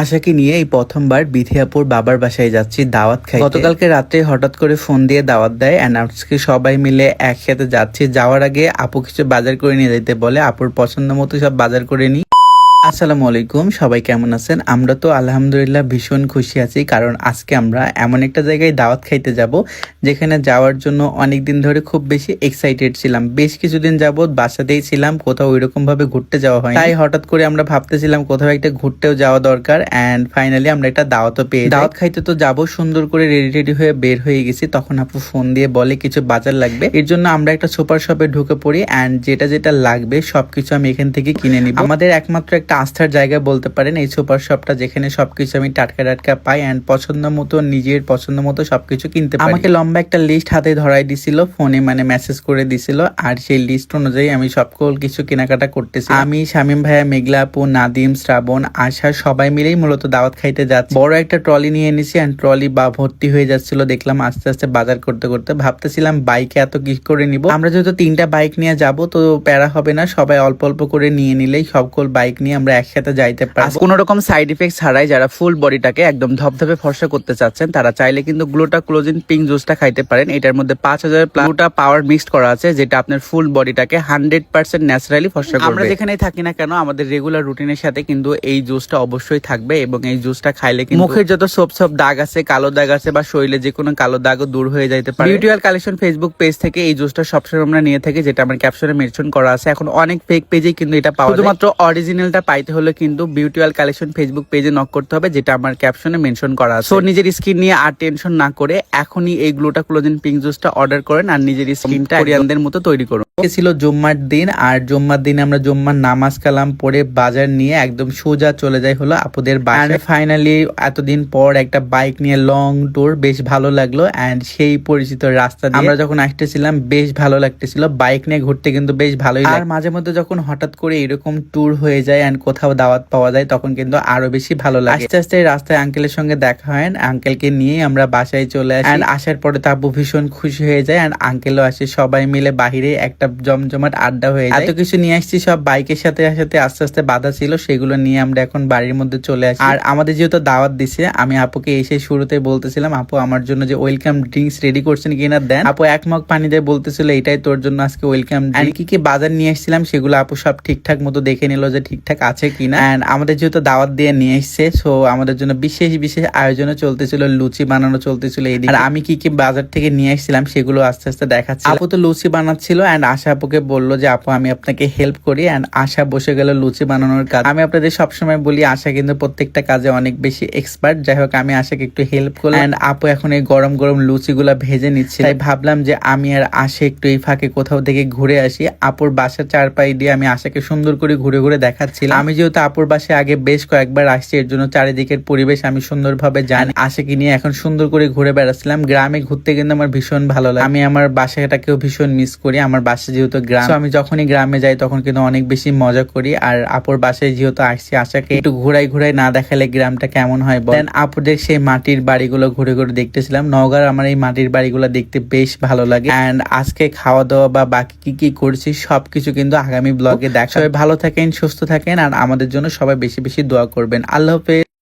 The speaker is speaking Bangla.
আশাকে নিয়ে এই প্রথমবার বিথিয়াপুর বাবার বাসায় যাচ্ছি দাওয়াত খাইতে। গতকালকে রাতে হঠাৎ করে ফোন দিয়ে দাওয়াত দেয় এন্ড আজকে সবাই মিলে একসাথে যাচ্ছি। যাওয়ার আগে আপু কিছু বাজার করে নিয়ে যেতে বলে, আপুর পছন্দ মতো সব বাজার করে নিই। আসসালামু আলাইকুম, সবাই কেমন আছেন? আমরা তো আলহামদুলিল্লাহ ভীষণ খুশি আছি, কারণ আজকে আমরা এমন একটা জায়গায় দাওয়াত খাইতে যাব যেখানে যাওয়ার জন্য অনেকদিন ধরে খুব বেশি এক্সাইটেড ছিলাম। বেশ কিছুদিন যাবত বাসাতেই ছিলাম, কোথাও ওইরকম ভাবে ঘুরতে যাওয়া হয়, তাই হঠাৎ করে আমরা ভাবতেছিলাম কোথাও একটা ঘুরতেও যাওয়া দরকার। এন্ড ফাইনালি আমরা একটা দাওয়াতও পেয়ে দাওয়াত খাইতে তো যাবো, সুন্দর করে রেডি হয়ে বের হয়ে গেছি। তখন আপু ফোন দিয়ে বলে কিছু বাজার লাগবে, এর জন্য আমরা একটা সুপার শপে ঢুকে পড়ি এন্ড যেটা লাগবে সবকিছু আমি এখান থেকে কিনে নিব। আমাদের একমাত্র একটা আস্থার জায়গা বলতে পারেন এই সুপার শপটা, যেখানে সবকিছু আমি টাটকা পাই এন্ড পছন্দ মতো নিজের পছন্দ মতো সবকিছু কিনতে পারি। আমাকে লম্বা একটা লিস্ট হাতে ধরাই দিছিল, ফোনে মেসেজ করে দিছিল, আর সেই লিস্ট অনুযায়ী আমি সকল কিছু কেনাকাটা করতেছি। আমি, শামীম ভাইয়া, মেঘলা আপু, নাদিম, শ্রাবণ, আশা সবাই মিলেই মূলত দাওয়াত খাইতে যাচ্ছি। বড় একটা ট্রলি নিয়ে নিছি এন্ড ট্রলি ভর্তি হয়ে যাচ্ছিল। দেখলাম আস্তে আস্তে বাজার করতে করতে ভাবতেছিলাম বাইকে এত কি করে নিব। আমরা যেহেতু 3টা বাইক নিয়ে যাব তো প্যারা হবে না, সবাই অল্প অল্প করে নিয়ে নিলেই সকল বাইক নিয়ে আমরা একসাথে যাইতে পারবো কোনো রকম সাইড ইফেক্ট ছাড়াই। যারা ফুল বডিটাকে একদম ধপধপে ফর্সা করতে চাচ্ছেন তারা চাইলে কিন্তু গ্লুটা ক্লোজিন পিঙ্ক জুসটা খাইতে পারেন। এটার মধ্যে 5000 গ্লুটা পাওয়ার মিক্সড করা আছে, যেটা আপনার ফুল বডিটাকে 100% ন্যাচারালি ফর্সা করবে। আমরা যেখানেই থাকি না কেন আমাদের রেগুলার রুটিনের সাথে কিন্তু এই জুসটা অবশ্যই থাকবে, এবং এই জুসটা খাইলে কিন্তু মুখের যত সব দাগ আছে, কালো দাগ আছে, বা শরীরে যে কোনো কালো দাগও দূর হয়ে যাইতে পারে। বিউটিওয়াল কালেকশন ফেসবুক পেজ থেকে এই জুসটা সবসময় আমরা নিয়ে থাকি, যেটা আমার ক্যাপশনে মেনশন করা আছে। এখন অনেক ফেক পেজেই কিন্তু এটা পাওয়া যায়, শুধুমাত্র অরিজিনালটা পাইতে হলে কিন্তু বিউটিওয়াল কালেকশন ফেসবুক পেজে নক করতে হবে, যেটা আমার ক্যাপশনে মেনশন করা আছে। সো নিজের স্কিন নিয়ে আর টেনশন না করে এখনই এই গ্লুটা কোলাজেন পিঙ্ক জুসটা অর্ডার করেন আর নিজের স্কিনটা কোরিয়ানদের মতো তৈরি করুন। ছিল জুম্মার দিন, আর জুম্মার দিন আমরা জুম্মার নামাজ কালাম পড়ে বাজার নিয়ে একদম সোজা চলে যাই হলো আপুদের বাসায়। ফাইনালি এতদিন পর একটা বাইক নিয়ে লং ট্যুর, বেশ ভালো লাগলো। এন্ড সেই পরিচিত রাস্তা দিয়ে আমরা যখন আসতেছিলাম বেশ ভালো লাগতেছিল। বাইক নিয়ে ঘুরতে কিন্তু বেশ ভালোই লাগে, আর মাঝে মধ্যে যখন হঠাৎ করে এরকম ট্যুর হয়ে যায় এন্ড কোথাও দাওয়াত পাওয়া যায় তখন কিন্তু আরো বেশি ভালো লাগে। আস্তে আস্তে রাস্তায় আঙ্কেলের সঙ্গে দেখা হয়, আঙ্কেলকে নিয়ে আমরা বাসায় চলে আসি। এন্ড আসার পরে তো আপু ভীষণ খুশি হয়ে যায় এন্ড আঙ্কেলও আসে, সবাই মিলে বাহিরে একটা জমজমাট আড্ডা হয়ে যায়। এত কিছু নিয়ে আসছি, সব বাইকের সাথে আস্তে আস্তে বাধা ছিল, সেগুলো নিয়ে আমরা এখন বাড়ির মধ্যে চলে আসি। আর আমাদের যেহেতু দাওয়াত দিছে, আমি আপুকে এসে শুরুতে বলতেছিলাম আপু আমার জন্য যে ওয়েলকাম ড্রিঙ্কস রেডি করছেন কিনা দেন। আপু এক মগ পানি দিয়ে বলতেছিল এটাই তোর জন্য আজকে ওয়েলকাম ড্রিঙ্ক। কি বাজার নিয়ে আসছিলাম সেগুলো আপু সব ঠিকঠাক মতো দেখে নিল যে ঠিকঠাক আছে কিনা। এন্ড আমাদের যেহেতু দাওয়াত দিয়ে নিয়ে এসছে, সো আমাদের জন্য বিশেষ আয়োজনও চলতেছিল, লুচি বানানো চলতেছিল এইদিকে। আর আমি কি বাজার থেকে নিয়ে আসছিলাম সেগুলো আস্তে আস্তে দেখাচ্ছি। আপু তো লুচি বানাচ্ছিল এন্ড আশা আপুকে বললো যে আপু আমি আপনাকে হেল্প করি, এন্ড আশা বসে গেল লুচি বানানোর কাজ। আমি আপনাদের সবসময় বলি আশা কিন্তু প্রত্যেকটা কাজে অনেক বেশি এক্সপার্ট। যাই হোক আমি আশাকে একটু হেল্প করলাম এন্ড আপু এখন এই গরম গরম লুচি গুলা ভেজে নিচ্ছে। তাই ভাবলাম যে আমি আর আশা একটু এই ফাঁকে কোথাও থেকে ঘুরে আসি। আপুর বাসার চারপাই দিয়ে আমি আশাকে সুন্দর করে ঘুরে দেখাচ্ছিলাম। আমি যেহেতু আপুর বাসায় আগে বেশ কয়েকবার আসছি, এর জন্য চারিদিকের পরিবেশ আমি সুন্দরভাবে জানি। আশাকে নিয়ে এখন সুন্দর করে ঘুরে বেড়াচ্ছিলাম। গ্রামে ঘুরতে কিন্তু আমার ভীষণ ভালো লাগে, আমি আমার বাসাটাকেও ভীষণ মিস করি। আমার বাসা যেহেতু গ্রাম, আমি যখনই গ্রামে যাই তখন কিন্তু অনেক বেশি মজা করি। আর আপুর বাসায় যেহেতু আসছি, আশাকে একটু ঘুরাই না দেখালে গ্রামটা কেমন হয় বলেন। আপুদের সেই মাটির বাড়িগুলো ঘুরে দেখতেছিলাম। নওগাঁর আমার এই মাটির বাড়িগুলো দেখতে বেশ ভালো লাগে। এন্ড আজকে খাওয়া দাওয়া বা বাকি কি করছি সবকিছু কিন্তু আগামী ব্লগে দেখা। সবাই ভালো থাকেন, সুস্থ থাকেন, আর আমাদের জন্য সবাই বেশি দোয়া করবেন। আল্লাহ হাফেজ।